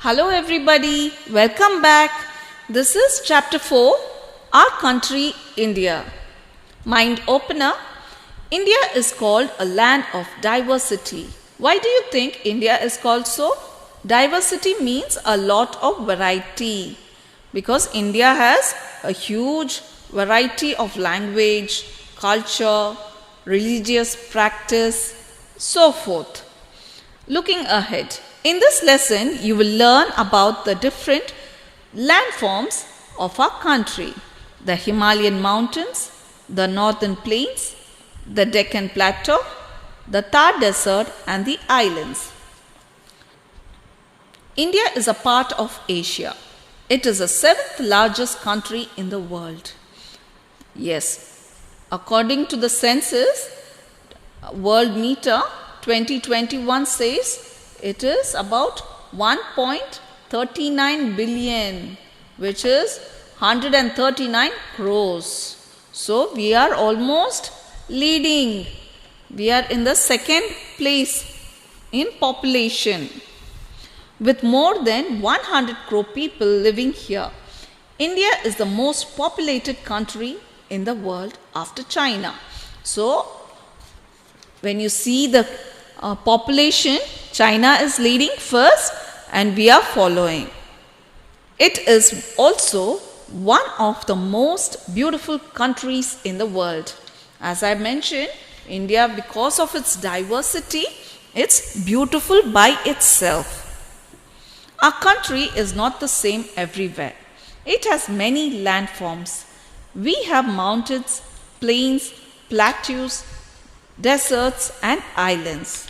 Hello everybody, welcome back. This is chapter 4, Our Country, India. Mind opener, India is called a land of diversity. Why do you think India is called so? Diversity means a lot of variety because India has a huge variety of language, culture, religious practice, so forth. Looking ahead, in this lesson you will learn about the different landforms of our country: the Himalayan mountains, the northern plains, the Deccan plateau, the Thar desert and the islands. India is a part of Asia. It is the 7th largest country in the world. Yes, according to the census, World Meter 2021 says it is about 1.39 billion, which is 139 crores. So we are almost leading. We are in the second place in population with more than 100 crore people living here. India is the most populated country in the world after China. So when you see the population, China is leading first and we are following. It is also one of the most beautiful countries in the world. As I mentioned, India, because of its diversity, it's beautiful by itself. Our country is not the same everywhere. It has many landforms. We have mountains, plains, plateaus, deserts and islands.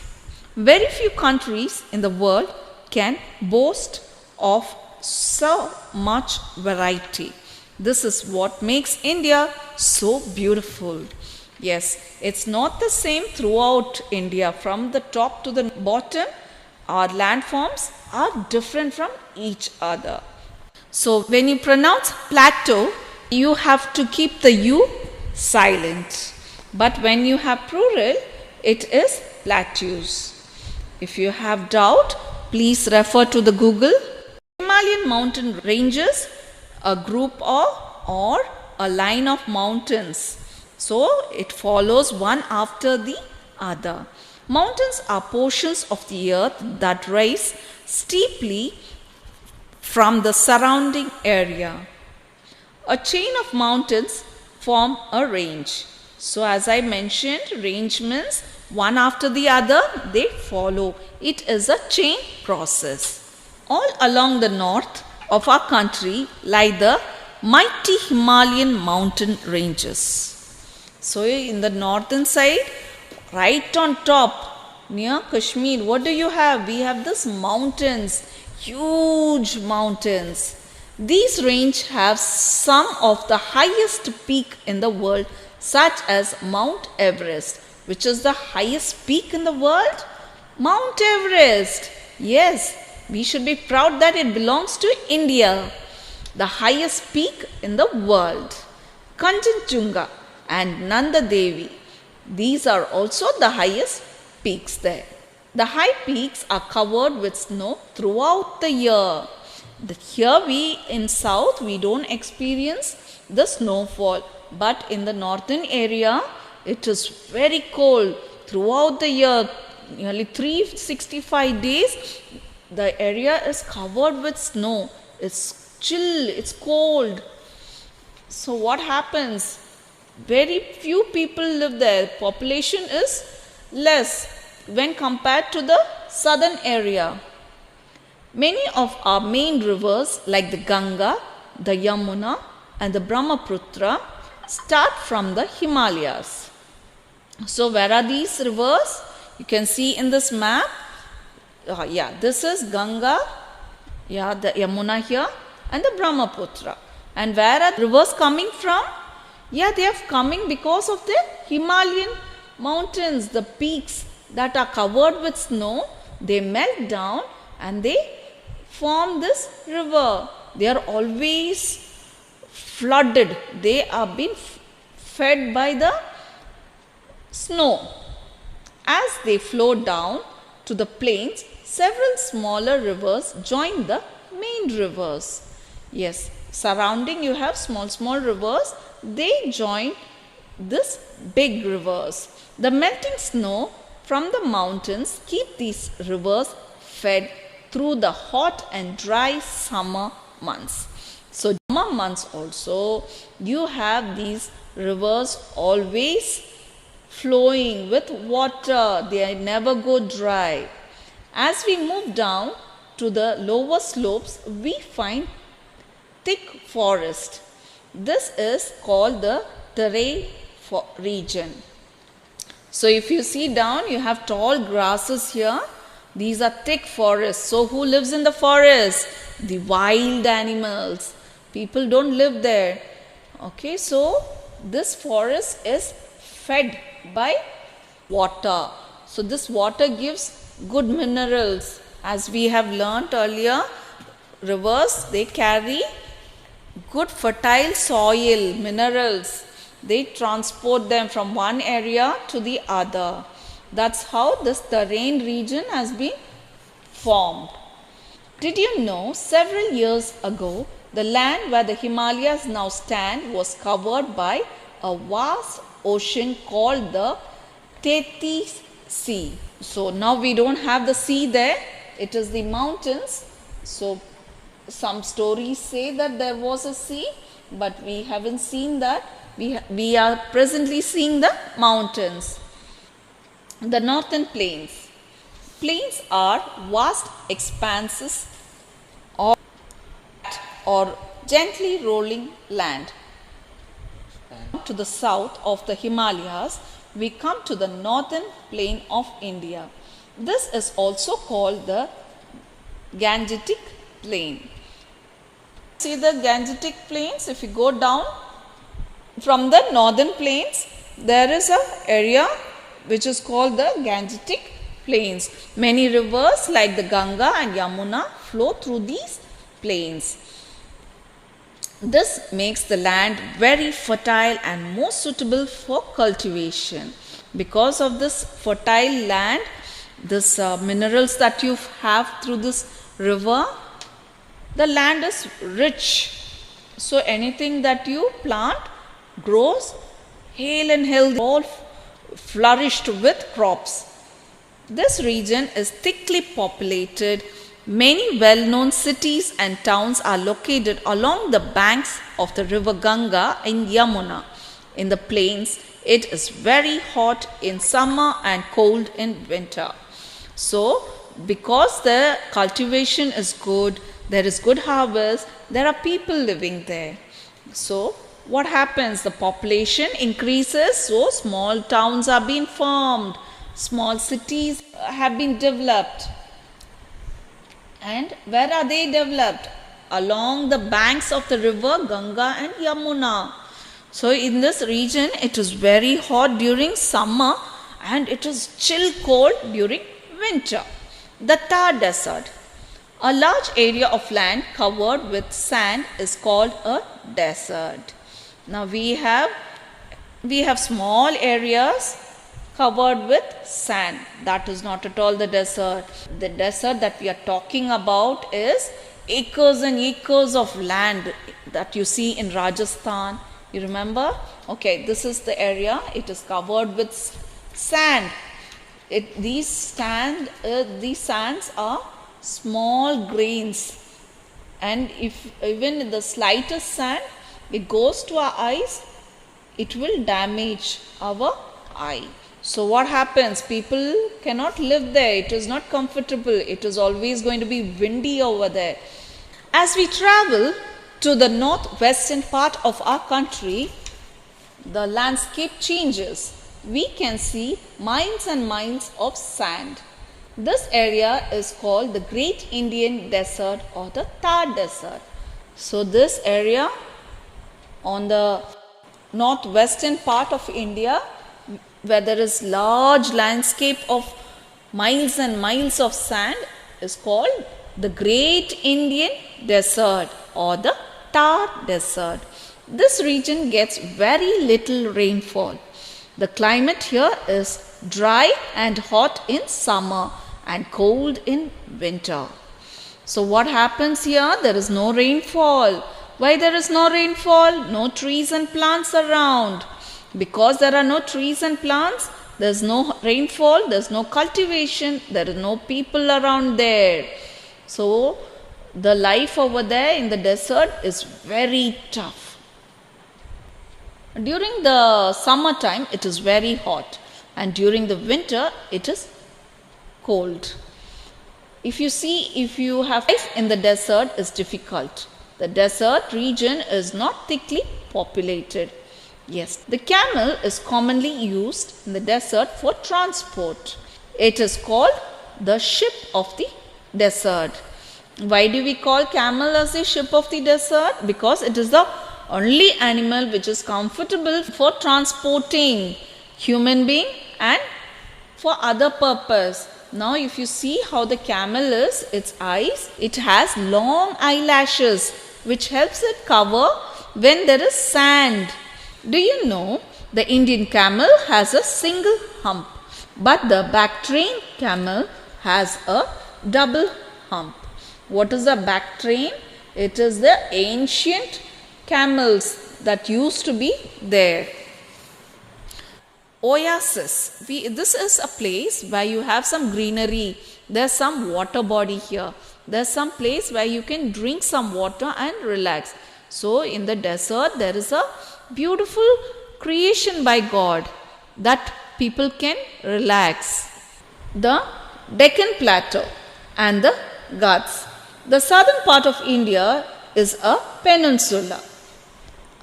Very few countries in the world can boast of so much variety. This is what makes India so beautiful. Yes, it's not the same throughout India. From the top to the bottom, our landforms are different from each other. So when you pronounce plateau, you have to keep the U silent. But when you have plural, it is plateaus. If you have doubt, please refer to the Google. Himalayan mountain ranges, a group of or a line of mountains. So it follows one after the other. Mountains are portions of the earth that rise steeply from the surrounding area. A chain of mountains form a range. So as I mentioned, range means one after the other, they follow. It is a chain process. All along the north of our country lie the mighty Himalayan mountain ranges. So in the northern side, right on top near Kashmir, what do you have? We have these mountains, huge mountains. These range have some of the highest peak in the world, such as Mount Everest. Which is the highest peak in the world? Mount Everest. Yes, we should be proud that it belongs to India. The highest peak in the world. Kanchenjunga and Nanda Devi. These are also the highest peaks there. The high peaks are covered with snow throughout the year. Here in south, we don't experience the snowfall. But in the northern area, it is very cold throughout the year. Nearly 365 days, the area is covered with snow. It's chill, it's cold. So what happens? Very few people live there. Population is less when compared to the southern area. Many of our main rivers like the Ganga, the Yamuna and the Brahmaputra start from the Himalayas. So where are these rivers? You can see in this map. This is Ganga, the Yamuna here and the Brahmaputra. And where are rivers coming from? They are coming because of the Himalayan mountains, the peaks that are covered with snow. They melt down and they form this river. They are always flooded. They are being fed by the snow. As they flow down to the plains, several smaller rivers join the main rivers. Yes, surrounding you have small rivers, they join this big rivers. The melting snow from the mountains keep these rivers fed through the hot and dry summer months. So summer months also, you have these rivers always flowing with water. They never go dry. As we move down to the lower slopes, we find thick forest. This is called the Terai region. So if you see down, you have tall grasses here. These are thick forests. So who lives in the forest? The wild animals. People don't live there. Okay, so this forest is fed by water. So this water gives good minerals. As we have learnt earlier, rivers, they carry good fertile soil, minerals. They transport them from one area to the other. That's how this terrain region has been formed. Did you know several years ago, the land where the Himalayas now stand was covered by a vast ocean called the Tethys Sea. So now we don't have the sea there, it is the mountains. So some stories say that there was a sea, but we haven't seen that. We are presently seeing the mountains. The northern plains. Plains are vast expanses or gently rolling land. To the south of the Himalayas, we come to the northern plain of India. This is also called the Gangetic plain. See the Gangetic plains, if you go down from the northern plains, there is an area which is called the Gangetic plains. Many rivers like the Ganga and Yamuna flow through these plains. This makes the land very fertile and more suitable for cultivation. Because of this fertile land, this minerals that you have through this river, the land is rich. So anything that you plant grows hale and healthy, all flourished with crops. This region is thickly populated. Many well-known cities and towns are located along the banks of the river Ganga and Yamuna. In the plains, it is very hot in summer and cold in winter. So, because the cultivation is good, there is good harvest, there are people living there. So, what happens? The population increases, so small towns are being formed, small cities have been developed. And where are they developed? Along the banks of the river Ganga and Yamuna. So in this region, it is very hot during summer and it is chill cold during winter. The Thar Desert. A large area of land covered with sand is called a desert. Now we have small areas covered with sand. That is not at all the desert. The desert that we are talking about is acres and acres of land that you see in Rajasthan. You remember? Okay, this is the area. It is covered with sand. These sands are small grains, and if even the slightest sand it goes to our eyes, it will damage our eye. So what happens? People cannot live there. It is not comfortable. It is always going to be windy over there. As we travel to the northwestern part of our country, the landscape changes. We can see miles and miles of sand. This area is called the Great Indian Desert or the Thar Desert. So this area on the northwestern part of India, where there is large landscape of miles and miles of sand, is called the Great Indian Desert or the Thar Desert. This region gets very little rainfall. The climate here is dry and hot in summer and cold in winter. So what happens here? There is no rainfall. Why there is no rainfall? No trees and plants around. Because there are no trees and plants, there is no rainfall, there is no cultivation, there is no people around there. So the life over there in the desert is very tough. During the summertime, it is very hot, and during the winter, it is cold. If you have life in the desert is difficult. The desert region is not thickly populated. Yes, the camel is commonly used in the desert for transport. It is called the ship of the desert. Why do we call camel as the ship of the desert? Because it is the only animal which is comfortable for transporting human being and for other purpose. Now if you see how the camel is, its eyes, it has long eyelashes which helps it cover when there is sand. Do you know the Indian camel has a single hump, but the Bactrian camel has a double hump. What is a Bactrian? It is the ancient camels that used to be there. Oasis. This is a place where you have some greenery. There's some water body here. There's some place where you can drink some water and relax. So in the desert there is a beautiful creation by God that people can relax. The Deccan Plateau and the Ghats. The southern part of India is a peninsula.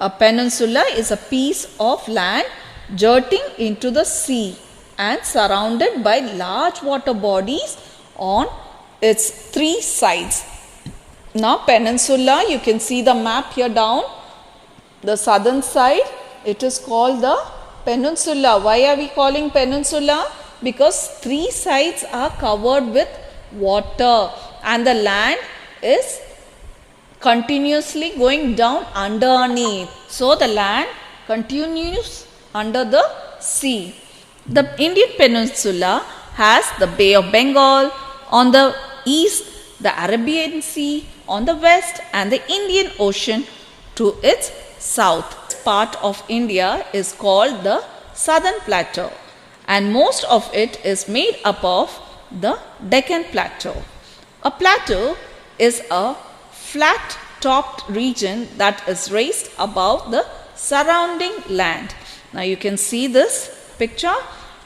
A peninsula is a piece of land jutting into the sea and surrounded by large water bodies on its three sides. Now peninsula, you can see the map here down. The southern side, it is called the peninsula. Why are we calling peninsula? Because three sides are covered with water and the land is continuously going down underneath. So the land continues under the sea. The Indian peninsula has the Bay of Bengal on the east, the Arabian Sea on the west, and the Indian Ocean to its south. This part of India is called the Southern Plateau, and most of it is made up of the Deccan Plateau. A plateau is a flat topped region that is raised above the surrounding land. Now you can see this picture.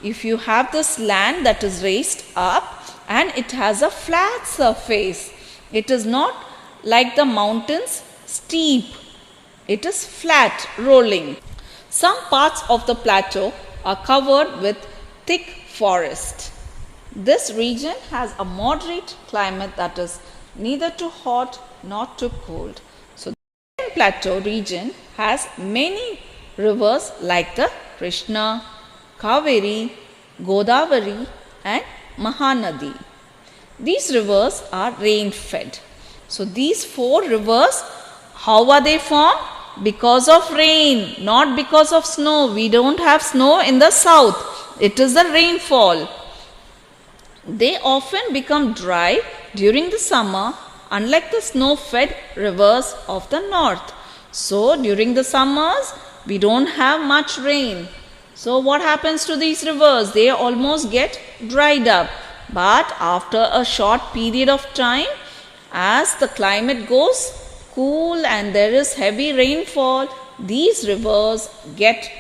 If you have this land that is raised up and it has a flat surface, it is not like the mountains steep, it is flat rolling. Some parts of the plateau are covered with thick forest. This region has a moderate climate that is neither too hot nor too cold. So the plateau region has many rivers like the Krishna, Kaveri, Godavari and Mahanadi. These rivers are rain fed. So these four rivers, how are they formed? Because of rain, not because of snow. We don't have snow in the south. It is the rainfall. They often become dry during the summer, unlike the snow fed rivers of the north. So during the summers, we don't have much rain. So what happens to these rivers? They almost get dried up. But after a short period of time, as the climate goes cool and there is heavy rainfall, these rivers get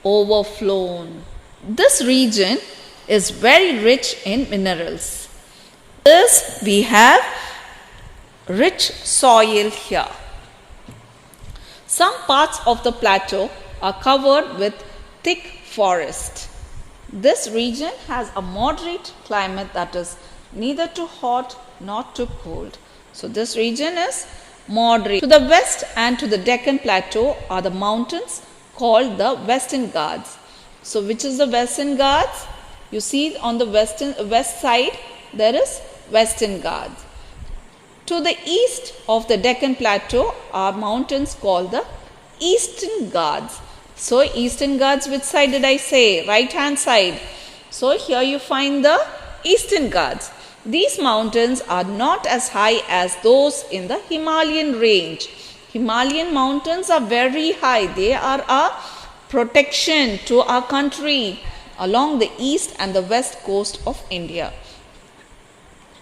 overflown. This region is very rich in minerals. Thus, we have rich soil here. Some parts of the plateau are covered with thick forest. This region has a moderate climate that is neither too hot nor too cold. So this region is moderate. To the west and to the Deccan Plateau are the mountains called the Western Ghats. So which is the Western Ghats? You see on the west side there is Western Ghats. To the east of the Deccan Plateau are mountains called the Eastern Ghats. So Eastern Ghats, which side did I say? Right hand side. So here you find the Eastern Ghats. These mountains are not as high as those in the Himalayan range. Himalayan mountains are very high. They are a protection to our country along the east and the west coast of India.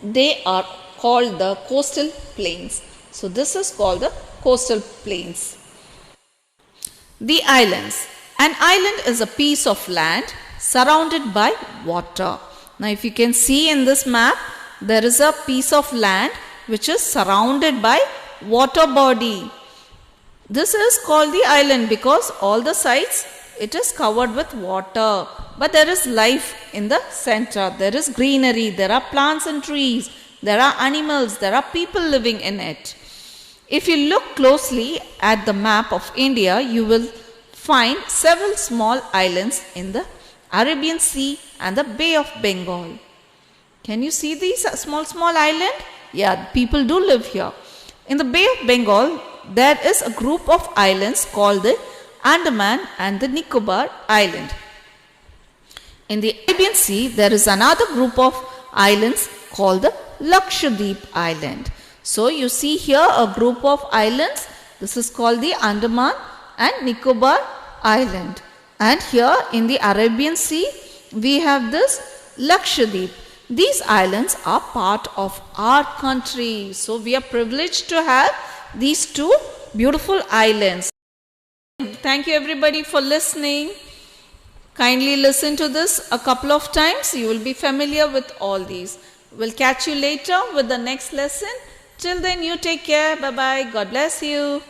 They are called the coastal plains. So this is called the coastal plains. The islands. An island is a piece of land surrounded by water. Now if you can see in this map, there is a piece of land which is surrounded by water body. This is called the island because all the sides it is covered with water. But there is life in the center. There is greenery, there are plants and trees, there are animals, there are people living in it. If you look closely at the map of India, you will find several small islands in the Arabian Sea and the Bay of Bengal. Can you see these small island? Yeah, people do live here. In the Bay of Bengal, there is a group of islands called the Andaman and the Nicobar Island. In the Arabian Sea, there is another group of islands called the Lakshadweep Island. So you see here a group of islands. This is called the Andaman and Nicobar Island. And here in the Arabian Sea, we have this Lakshadweep. These islands are part of our country. So we are privileged to have these two beautiful islands. Thank you everybody for listening. Kindly listen to this a couple of times. You will be familiar with all these. We'll catch you later with the next lesson. Till then, you take care. Bye-bye. God bless you.